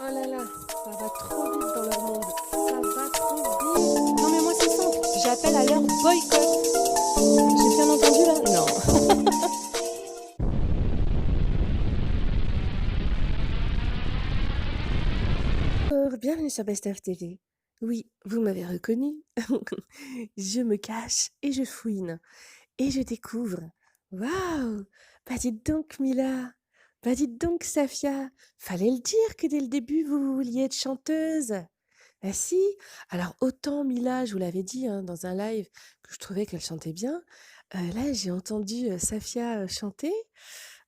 Oh là là, ça va trop vite dans leur monde. Ça va trop vite. Non mais moi c'est simple, j'appelle à leur boycott. J'ai bien entendu là? Non. Bienvenue sur Best of TV. Oui, vous m'avez reconnu. Je me cache et je fouine. Et je découvre. Waouh! Bah dites donc Mila. Bah dites donc Safia. Fallait le dire que dès le début vous vouliez être chanteuse. Ah si! Alors autant Mila, je vous l'avais dit, hein, dans un live, que je trouvais qu'elle chantait bien, là j'ai entendu, Safia, chanter.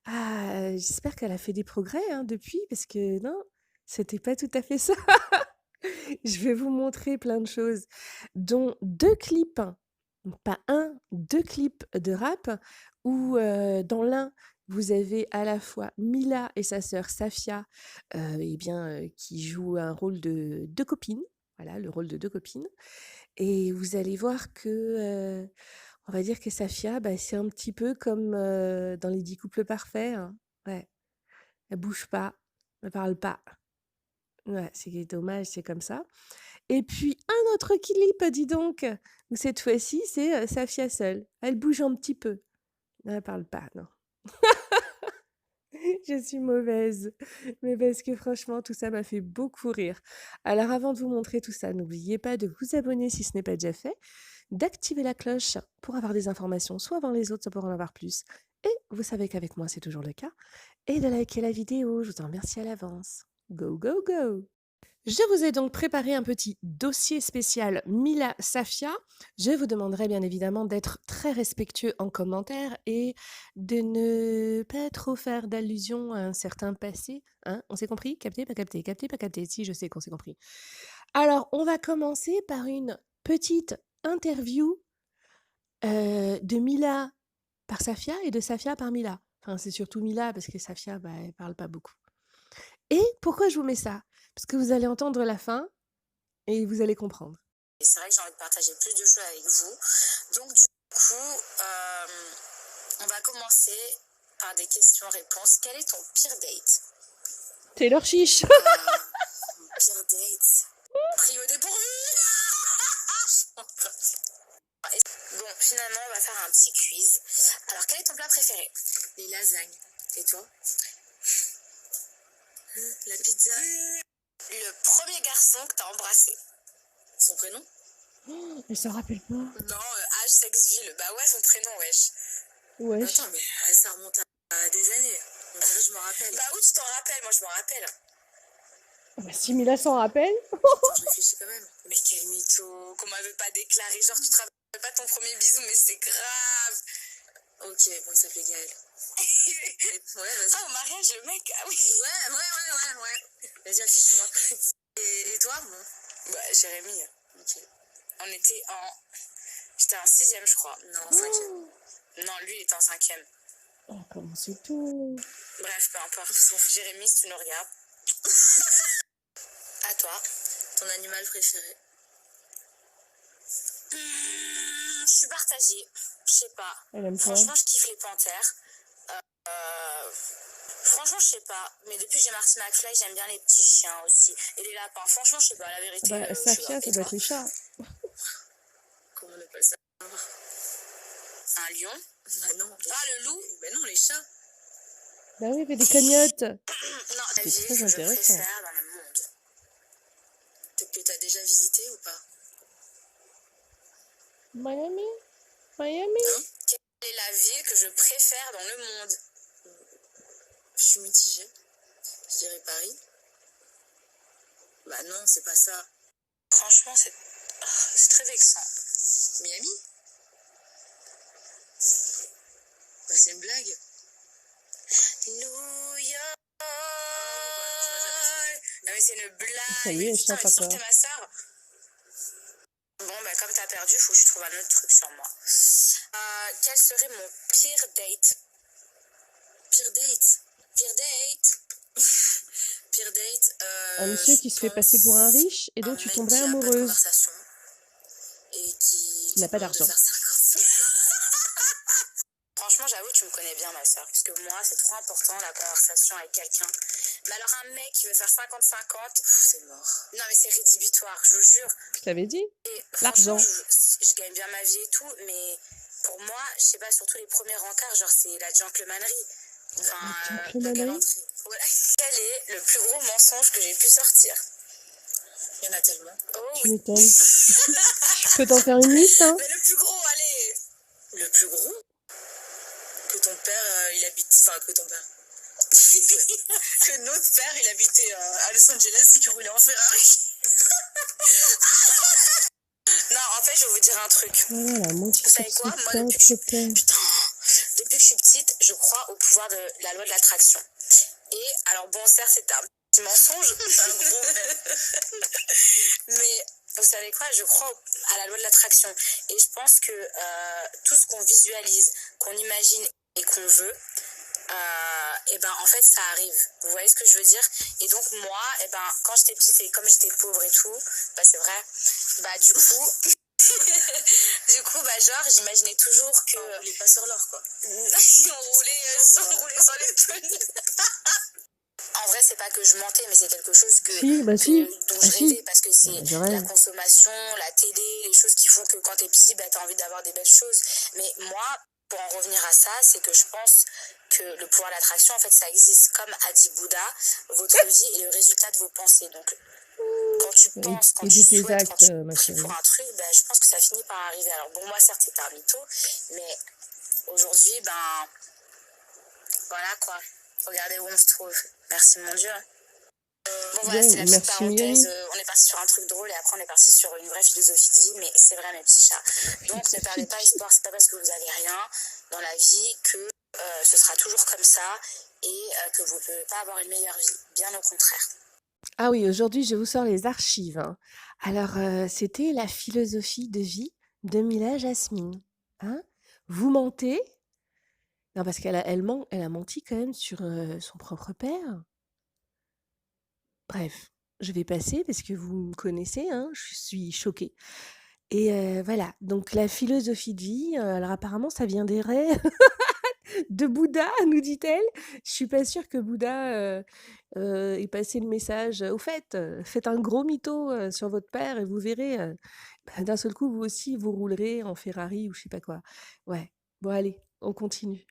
Ah, j'espère qu'elle a fait des progrès, hein, depuis parce que non, c'était pas tout à fait ça. Je vais vous montrer plein de choses, dont 2 clips, pas 1, 2 clips de rap où, dans l'un, vous avez à la fois Mila et sa sœur Safia, et bien, qui jouent un rôle de 2 copines. Voilà, le rôle de 2 copines et vous allez voir que, on va dire que Safia, bah, c'est un petit peu comme, dans Les 10 couples parfaits, hein. Ouais, elle bouge pas, elle parle pas. Ouais, c'est dommage, c'est comme ça. Et puis un autre clip, dis donc, où cette fois-ci, c'est, Safia seule. Elle bouge un petit peu. Elle parle pas, non. Je suis mauvaise, mais parce que franchement, tout ça m'a fait beaucoup rire. Alors avant de vous montrer tout ça, n'oubliez pas de vous abonner si ce n'est pas déjà fait, d'activer la cloche pour avoir des informations, soit avant les autres, soit pour en avoir plus. Et vous savez qu'avec moi, c'est toujours le cas. Et de liker la vidéo, je vous en remercie à l'avance. Go, go, go! Je vous ai donc préparé un petit dossier spécial Mila Safia. Je vous demanderai bien évidemment d'être très respectueux en commentaire et de ne pas trop faire d'allusion à un certain passé. Hein, on s'est compris? Capté, pas capté? Capté, pas capté? Si, je sais qu'on s'est compris. Alors, on va commencer par une petite interview de Mila par Safia et de Safia par Mila. Enfin, c'est surtout Mila parce que Safia, bah, elle parle pas beaucoup. Et pourquoi je vous mets ça? Parce que vous allez entendre la fin et vous allez comprendre. Et c'est vrai que j'ai envie de partager plus de choses avec vous. Donc du coup, on va commencer par des questions-réponses. Quel est ton pire date? Taylor Chiche. Mon pire date. Pris au dépourvu. Bon, finalement, on va faire un petit quiz. Alors, quel est ton plat préféré? Les lasagnes. Et toi? La pizza. Le premier garçon que t'as embrassé. Son prénom? Oh, elle s'en rappelle pas. Non, H Sexville. Bah ouais, son prénom, wesh. Wesh. Attends, mais ça remonte à des années. On dirait que je me rappelle. Bah où tu t'en rappelles? Moi, je m'en rappelle. Ah bah, si Mila s'en rappelle. Attends, je réfléchis quand même. Mais quel mytho. Qu'on m'avait pas déclaré. Genre, tu te rappelles pas ton premier bisou, mais c'est grave. Ok, bon, il s'appelait Gaël. Ouais, vas-y. Ah, au mariage, le mec. Ah oui. Ouais. Vas-y, affiche-moi. Et toi, bon? Bah, Jérémy. Ok. On était en... J'étais en 6e, je crois. Non, en 5e. Non, lui, il était en 5e. Oh, comment c'est tout? Bref, peu importe. Sauf Jérémy, si tu nous regardes. À toi. Ton animal préféré? Je suis partagée. Je sais pas. Elle aime quoi? Franchement, je kiffe les panthères. Franchement, je sais pas. Mais depuis que j'ai Marty McFly, j'aime bien les petits chiens aussi. Et les lapins. Franchement, je sais pas. La vérité, Bah, je sais Safia, pas. ça Et doit toi? être les chats. Comment on appelle ça? Un lion? Bah non. Ah, le loup? Bah non, les chats. Bah oui, mais des cognottes. Non, la C'est ville très que je intéressant. préfère dans le monde. Peut-être que t'as déjà visité ou pas? Miami? Miami? Hein? Quelle est la ville que je préfère dans le monde? Je suis mitigée. Je dirais Paris. Bah non, c'est pas ça. Franchement, c'est très vexant. Miami? Bah c'est une blague. New York. Non mais c'est une blague. Ça y est, elle Putain, chante mais tu sens que encore. t'es ma sœur. Bon, bah comme t'as perdu, faut que je trouve un autre truc sur moi. Quel serait mon pire date? Pire date? Pire date? Pire date, Un monsieur qui se fait passer pour un riche et dont tu tomberais amoureuse. Et qui n'a pas d'argent. Franchement, j'avoue, tu me connais bien, ma soeur, parce que moi, c'est trop trop important la conversation avec quelqu'un. Mais alors un mec qui veut faire 50-50, c'est mort. Non mais c'est rédhibitoire, je vous jure. Je t'avais dit, Et l'argent. franchement, je gagne bien ma vie et tout, mais pour moi, je sais pas, surtout les premiers rencarts, genre c'est la gentlemannerie. Enfin, La la gentlemannerie. galanterie. Ouais. Quel est le plus gros mensonge que j'ai pu sortir? Il y en a tellement. Oh Tu oui. m'étonnes. Je peux t'en faire une liste, hein? Mais le plus gros, allez. Le plus gros? Que ton père, il habite... Enfin, que ton père... que notre père, il habitait à Los Angeles et qu'il roulait en Ferrari. Non, en fait, je vais vous dire un truc. Voilà, mon Vous savez quoi? Moi, depuis que je suis petite, je crois au pouvoir de la loi de l'attraction. Et, alors bon, certes, c'est un petit mensonge, un gros mais vous savez quoi? Je crois à la loi de l'attraction. Et je pense que tout ce qu'on visualise, qu'on imagine et qu'on veut, et ben en fait ça arrive, vous voyez ce que je veux dire. Et donc moi, et ben quand j'étais petite et comme j'étais pauvre et tout, bah c'est vrai, bah du coup bah genre j'imaginais toujours que on roulait pas sur l'or quoi. On roulait sur les pneus. En vrai, c'est pas que je mentais, mais c'est quelque chose dont je rêvais, parce que c'est la consommation, la télé, les choses qui font que quand t'es petit, bah, t'as envie d'avoir des belles choses. Mais moi, pour en revenir à ça, c'est que je pense que le pouvoir de l'attraction, en fait, ça existe comme a dit Bouddha, votre vie est le résultat de vos pensées. Donc, quand tu penses, quand tu souhaites, quand tu pries pour un truc, bah, je pense que ça finit par arriver. Alors bon, moi, certes, c'est un mytho, mais aujourd'hui, ben, voilà quoi. Regardez où on se trouve. Merci mon Dieu. Bon voilà, c'est la petite parenthèse. On est parti sur un truc drôle et après on est parti sur une vraie philosophie de vie, mais c'est vrai mes petits chats. Donc ne perdez pas espoir, c'est pas parce que vous avez rien dans la vie que ce sera toujours comme ça et que vous ne pouvez pas avoir une meilleure vie. Bien au contraire. Ah oui, aujourd'hui je vous sors les archives, hein. Alors c'était la philosophie de vie de Mila Jasmine. Hein? Vous mentez? Non, parce qu'elle a menti quand même sur son propre père. Bref, je vais passer parce que vous me connaissez, hein, je suis choquée. Et voilà, donc la philosophie de vie, alors apparemment ça viendrait de Bouddha, nous dit-elle. Je suis pas sûre que Bouddha ait passé le message. Au fait, faites un gros mytho sur votre père et vous verrez, bah, d'un seul coup, vous aussi, vous roulerez en Ferrari ou je sais pas quoi. Ouais, bon allez, on continue.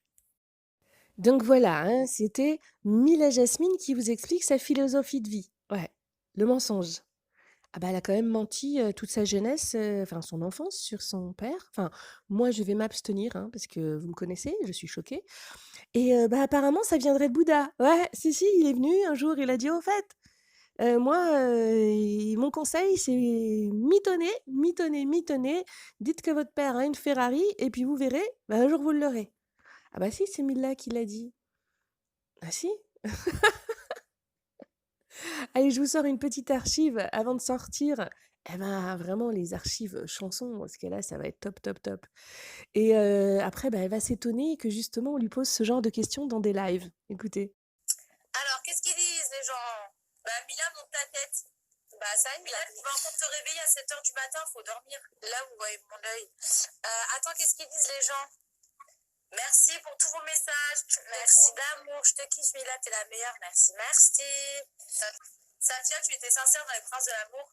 Donc voilà, hein, c'était Mila Jasmine qui vous explique sa philosophie de vie. Ouais, le mensonge. Ah bah, elle a quand même menti toute sa jeunesse, enfin son enfance sur son père. Enfin, moi, je vais m'abstenir, hein, parce que vous me connaissez, je suis choquée. Et bah, apparemment, ça viendrait de Bouddha. Ouais, si, il est venu un jour, il a dit, au fait, moi, mon conseil, c'est mitonner. Dites que votre père a une Ferrari, et puis vous verrez, bah, un jour vous l'aurez. Ah bah si, c'est Mila qui l'a dit. Ah si. Allez, je vous sors une petite archive avant de sortir. Eh ben, vraiment, les archives chansons, parce que là, ça va être top. Et après, bah, elle va s'étonner que justement, on lui pose ce genre de questions dans des lives. Écoutez. Alors, qu'est-ce qu'ils disent, les gens? Bah, Mila, monte ta tête. Bah, ça, Mila, tu vas encore te réveiller à 7h du matin, faut dormir. Là, vous voyez mon œil. Attends, qu'est-ce qu'ils disent, les gens? Merci pour tous vos messages. Merci d'amour. Je te kiffe, Mila, t'es la meilleure. Merci. Satia, tu étais sincère dans les princes de l'amour?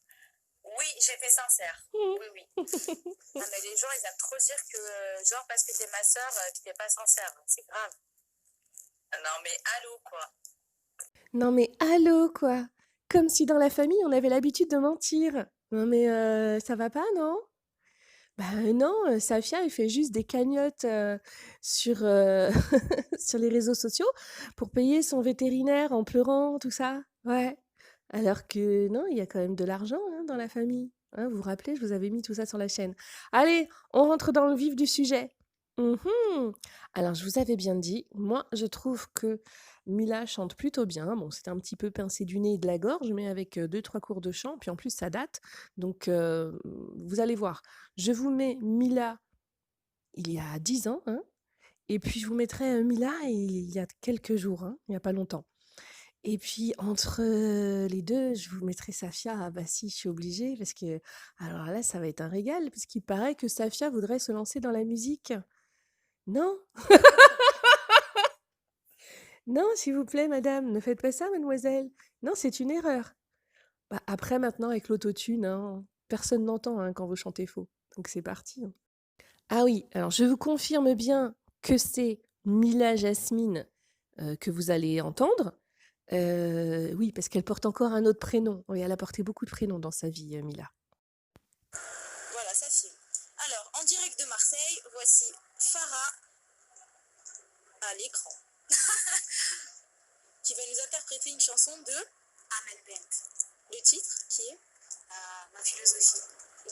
Oui, j'étais sincère. Oui. Non, mais les gens, ils aiment trop dire que, genre, parce que t'es ma sœur, tu t'es pas sincère. C'est grave. Non, mais allô, quoi. Non, mais allô, quoi. Comme si dans la famille, on avait l'habitude de mentir. Non, mais ça va pas, non? Bah non, Safia, elle fait juste des cagnottes sur, sur les réseaux sociaux pour payer son vétérinaire en pleurant, tout ça. Ouais. Alors que non, il y a quand même de l'argent hein, dans la famille. Hein, vous vous rappelez, je vous avais mis tout ça sur la chaîne. Allez, on rentre dans le vif du sujet. Mhm. Alors, je vous avais bien dit, moi, je trouve que Mila chante plutôt bien. Bon, c'était un petit peu pincé du nez et de la gorge, mais avec 2-3 cours de chant. Puis en plus, ça date. Donc, vous allez voir. Je vous mets Mila il y a 10 ans, hein, et puis je vous mettrai Mila il y a quelques jours, hein, il n'y a pas longtemps. Et puis entre les deux, je vous mettrai Safia. Ah bah si, je suis obligée, parce que alors là, ça va être un régal, puisqu'il paraît que Safia voudrait se lancer dans la musique. Non? Non, s'il vous plaît, madame, ne faites pas ça, mademoiselle. Non, c'est une erreur. Bah, après, maintenant, avec l'autotune, hein, personne n'entend hein, quand vous chantez faux. Donc c'est parti, hein. Ah oui, alors je vous confirme bien que c'est Mila Jasmine que vous allez entendre. Oui, parce qu'elle porte encore un autre prénom. Oui, elle a porté beaucoup de prénoms dans sa vie, Mila. Voilà, ça filme. Alors, en direct de Marseille, voici Farah à l'écran, qui va nous interpréter une chanson de Ahmed Bent. Le titre qui est Ma philosophie.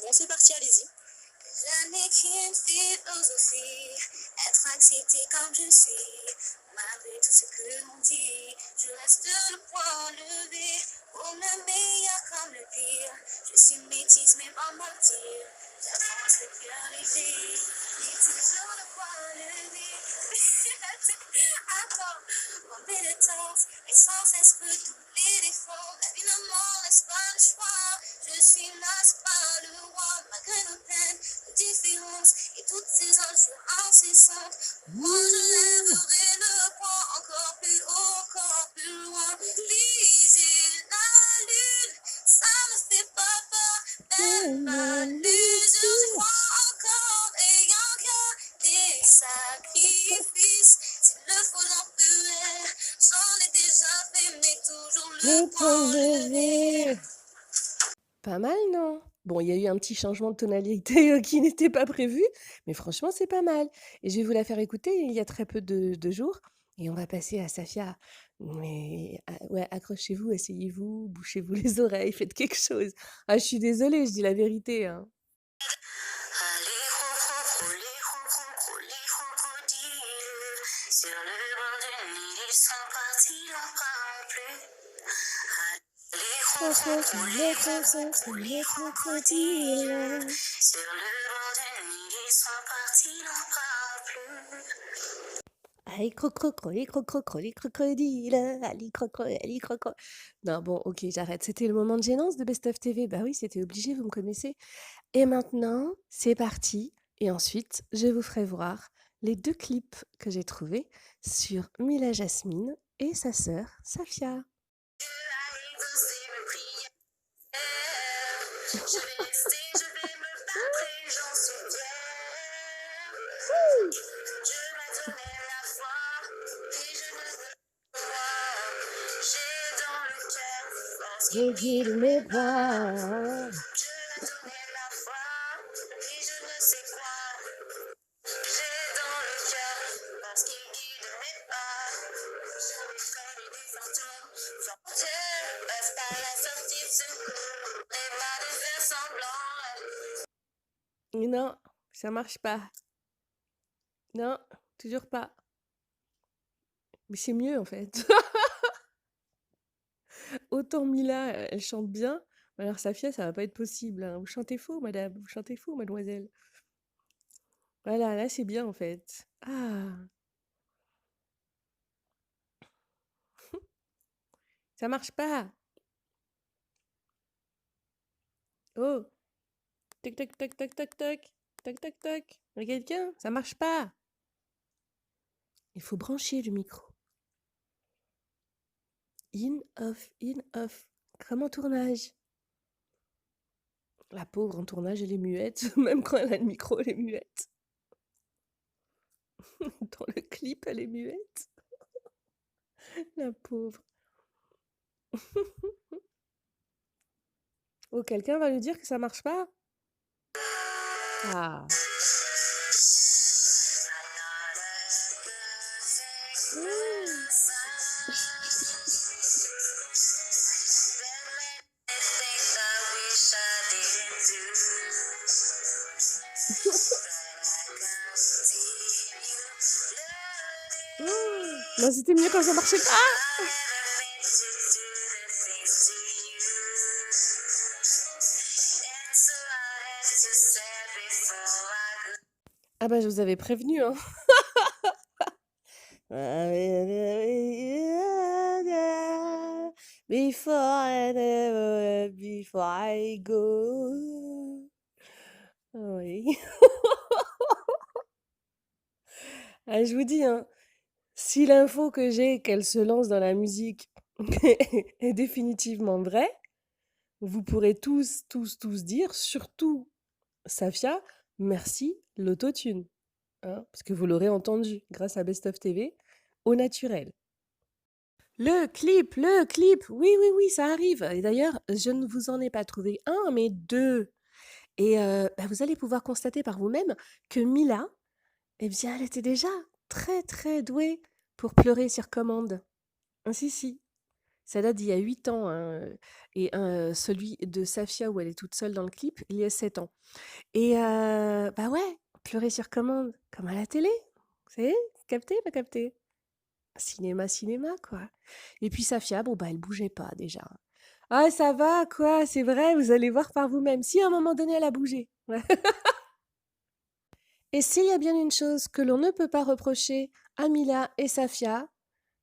Bon, c'est parti, allez-y. Je n'ai qu'une philosophie, être accepté comme je suis, malgré tout ce que l'on dit, je reste le point levé, pour le meilleur comme le pire, je suis métisse mais pas mentir, j'avance le cœur léger, mais toujours le point levé. Attends, compétence, mais sans cesse redoubler d'efforts, la vie ne m'en laisse pas le choix, je suis là, c'est pas le roi, malgré nos peines, nos différences et toutes ces injures incessantes. Moi je lèverai le poing encore plus haut, encore plus loin. Viser la lune, ça me fait pas peur, même ma l'usure, je crois encore et encore des sacrifices. S'il le faut, j'en ferai. J'en ai déjà fait, mais toujours le point levé. Pas mal, non? Bon, il y a eu un petit changement de tonalité qui n'était pas prévu, mais franchement, c'est pas mal. Et je vais vous la faire écouter il y a très peu de jours. Et on va passer à Safia. Mais ouais, accrochez-vous, asseyez-vous, bouchez-vous les oreilles, faites quelque chose. Ah, je suis désolée, je dis la vérité, hein. Les crocodiles, sur le bord du Nil, ils sont partis, n'en parlent plus. Les crocodiles, sur le bord du Nil, ils sont partis, n'en parlent plus. Allez, crocro, les crocro, les crocodiles, allez, crocro, allez, crocro. Non, bon, ok, j'arrête. C'était le moment de gênance de Best of TV. Bah oui, c'était obligé, vous me connaissez. Et maintenant, c'est parti. Et ensuite, je vous ferai voir les 2 clips que j'ai trouvés sur Mila Jasmine et sa sœur Safia. Je vais rester, je vais me battre et j'en suis fière. Je m'adonnais la foi et je ne veux pas voir. J'ai dans le cœur force qui guide mes pas. Je m'adonnais la foi et je ne sais quoi. J'ai dans le cœur force qui guide mes pas. J'avais fait des fantômes. Je reste à la sortie de secours et pas de faire semblant. Non, ça marche pas. Non, toujours pas. Mais c'est mieux en fait. Autant Mila, elle chante bien, mais alors Safia, ça va pas être possible, hein. Vous chantez faux, madame, vous chantez faux, mademoiselle. Voilà, là c'est bien en fait. Ah, ça marche pas. Oh, tac tac tac tac tac tac, tac tac tac. Y a quelqu'un? Ça marche pas. Il faut brancher le micro. In, off, in, off. Comme en tournage. La pauvre en tournage, elle est muette. Même quand elle a le micro, elle est muette. Dans le clip, elle est muette. La pauvre. Oh, quelqu'un va lui dire que ça marche pas? Ah. Non, c'était mieux quand ça marchait pas. Ah bah je vous avais prévenu, hein. Before I go. Oui. Ah, je vous dis, hein, Si l'info que j'ai qu'elle se lance dans la musique est définitivement vraie, vous pourrez tous dire, surtout Safia, merci l'autotune, hein, parce que vous l'aurez entendu grâce à Best of TV au naturel. Le clip, oui, oui, oui, ça arrive. Et d'ailleurs, je ne vous en ai pas trouvé un, mais deux. Et bah, vous allez pouvoir constater par vous-même que Mila, eh bien, elle était déjà très, très douée pour pleurer sur commande. Ah, si, si. Ça date d'il y a 8 ans, hein, et celui de Safia où elle est toute seule dans le clip, il y a 7 ans. Et bah ouais, pleurer sur commande, comme à la télé. Vous savez, capté, pas capté? Cinéma, cinéma, quoi. Et puis Safia, bon, bah, elle bougeait pas déjà. Ah, ça va, quoi, c'est vrai, vous allez voir par vous-même. Si à un moment donné, elle a bougé. Ouais. Et s'il y a bien une chose que l'on ne peut pas reprocher à Mila et Safia,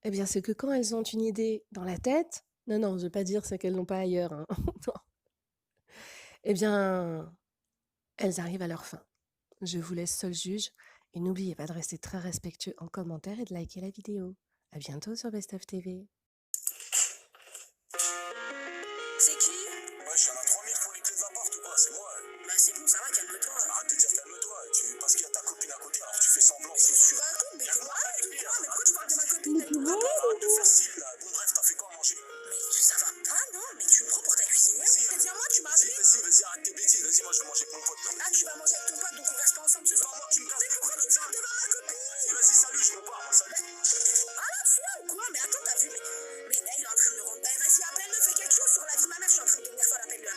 eh bien, c'est que quand elles ont une idée dans la tête, non, non, je ne veux pas dire c'est qu'elles n'ont pas ailleurs, hein. Non. Eh bien, elles arrivent à leur fin. Je vous laisse seul juge et n'oubliez pas de rester très respectueux en commentaire et de liker la vidéo. À bientôt sur Best of TV. C'est qui? Ouais, j'en ai 3000 pour les clés de l'appart ou quoi? C'est moi. Bah c'est bon, ça va, calme-toi. Arrête de dire calme-toi. Parce qu'il y a ta copine à côté, alors tu fais semblant. Mais qu'est-ce que tu racontes? Mais t'es malade ou quoi? Mais pourquoi tu parles de ma copine? Mais tu vois, Arrête de faire style là. Bon bref, t'as fait quoi à manger? Mais ça va pas, non? Mais tu me prends pour ta cuisinière? T'as dit à moi, tu m'as appelé? Vas-y, arrête tes bêtises. Vas-y, moi je vais manger avec mon pote. Ah, tu vas manger avec ton pote, donc on reste pas ensemble ce soir. Moi, tu me casses. Mais pourquoi tu te parles devant ma copine? Vas-y, salut, je me pars, salut. Ah là, tu là ou quoi? Mais attends, t'as vu? Mais là, il est en train de me rendre. Eh, vas-y, appelle-le, fais quelque chose sur la vie de ma mère, je suis en train de devenir folle. Appelle-le.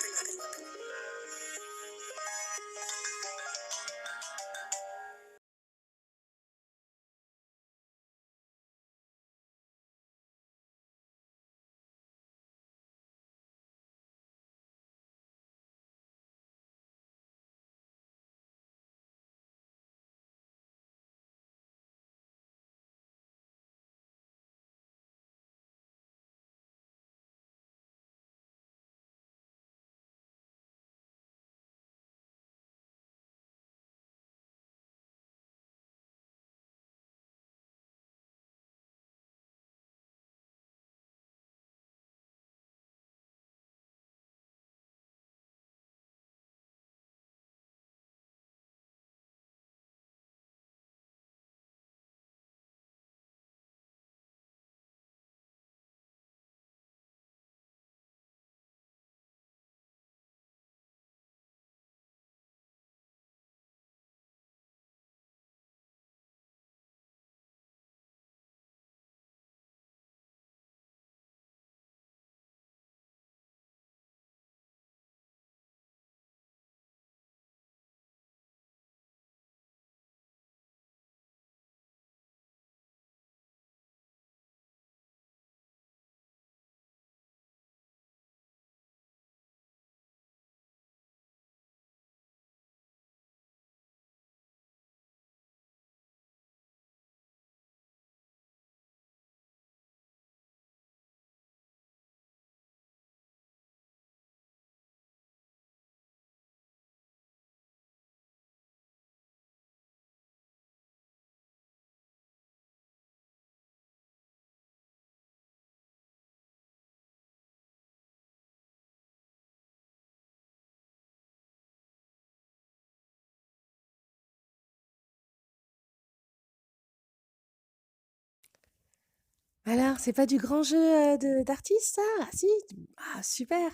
Alors, c'est pas du grand jeu d'artiste, ça? Ah, si? Ah, super!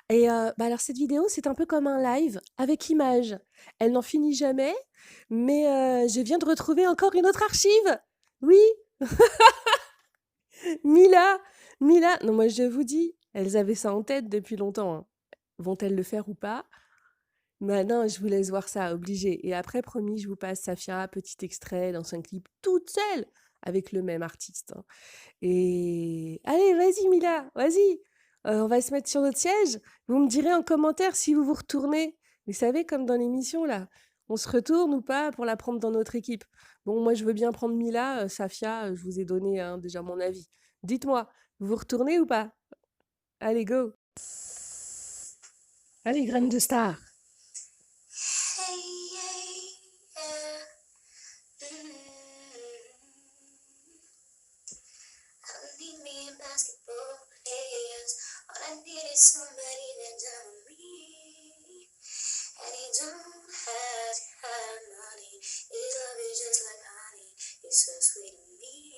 Et bah alors, cette vidéo, c'est un peu comme un live avec images. Elle n'en finit jamais, mais je viens de retrouver encore une autre archive. Oui, Mila, Mila. Non, moi, je vous dis, elles avaient ça en tête depuis longtemps, hein. Vont-elles le faire ou pas? Maintenant, je vous laisse voir ça, obligé. Et après, promis, je vous passe Safia, petit extrait dans un clip toute seule avec le même artiste, hein. Et allez, vas-y Mila, vas-y. On va se mettre sur notre siège. Vous me direz en commentaire si vous vous retournez. Vous savez, comme dans l'émission, là, on se retourne ou pas pour la prendre dans notre équipe. Bon, moi, je veux bien prendre Mila, Safia, je vous ai donné hein, déjà mon avis. Dites-moi, vous vous retournez ou pas? Allez, go. Allez, graine de star. playing basketball. Yes, all I need is somebody that down me. And he don't have to have money. His love is just like honey. It's so sweet to me.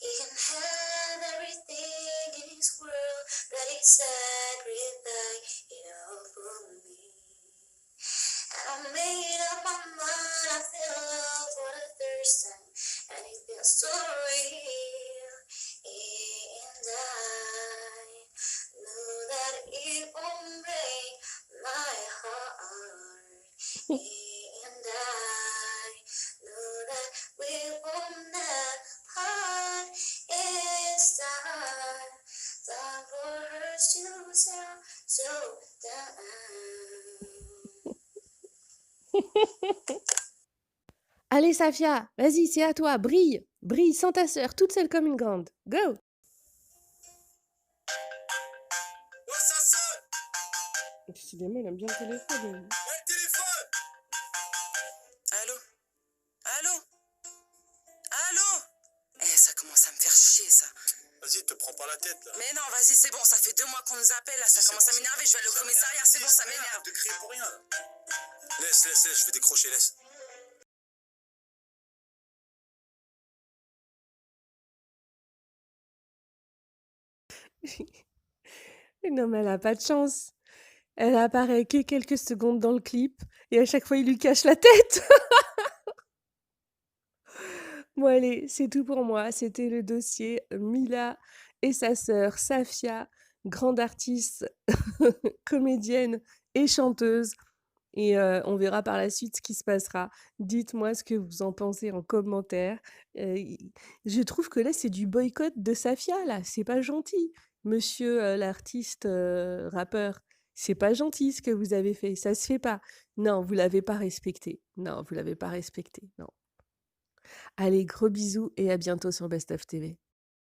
He can have everything in his world, but he sacrificed it all for me. And I made up my mind, I fell love for the first time, and it feels so real. And I know that it won't break my heart. And I know that we won't never part. It's time for us to sound so down. Allez, Safia, vas-y, c'est à toi, brille, brille sans ta sœur, toute seule comme une grande. Go! Ouais, ça sonne! Décidément, il aime bien le téléphone. Ouais, le téléphone! Allô? Allô? Allô? Eh, ça commence à me faire chier, ça. Vas-y, te prends pas la tête, là. Mais non, vas-y, c'est bon, ça fait 2 mois qu'on nous appelle, là, ça commence à m'énerver, je vais aller au commissariat, c'est bon, ça m'énerve. De crier pour rien, là. Laisse, je vais décrocher, laisse. Non, mais elle a pas de chance. Elle apparaît que quelques secondes dans le clip et à chaque fois, il lui cache la tête. Bon, allez, c'est tout pour moi. C'était le dossier Mila et sa sœur Safia, grande artiste, comédienne et chanteuse. Et on verra par la suite ce qui se passera. Dites-moi ce que vous en pensez en commentaire. Je trouve que là, c'est du boycott de Safia, là. C'est pas gentil. Monsieur l'artiste rappeur, c'est pas gentil ce que vous avez fait. Ça se fait pas. Non, vous l'avez pas respecté. Non, vous l'avez pas respecté. Non. Allez, gros bisous et à bientôt sur Best of TV.